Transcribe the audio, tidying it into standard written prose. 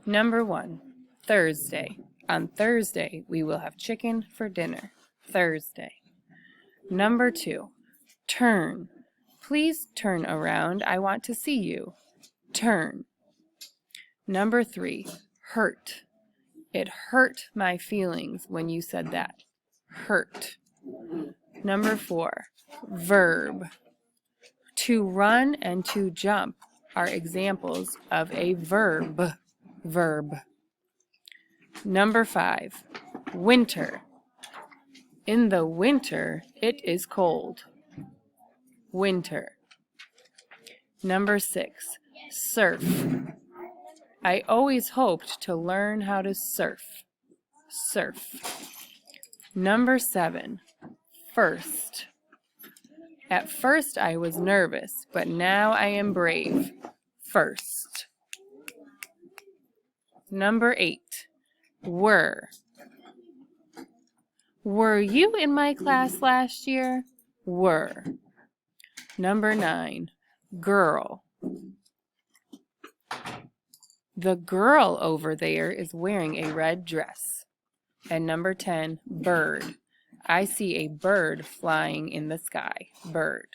Number 1, Thursday. On Thursday, we will have chicken for dinner. Thursday. Number 2, turn. Please turn around. I want to see you. Turn. Number 3, hurt. It hurt my feelings when you said that. Hurt. Number 4, verb. To run and to jump are examples of a verb. Verb. Number 5, winter. In the winter, it is cold. Winter. Number 6, surf. I always hoped to learn how to surf. Surf. Number 7, first. At first I was nervous, but now I am brave. First. Number 8, were. Were you in my class last year? Were. Number 9, girl. The girl over there is wearing a red dress. And number 10, bird. I see a bird flying in the sky. Bird.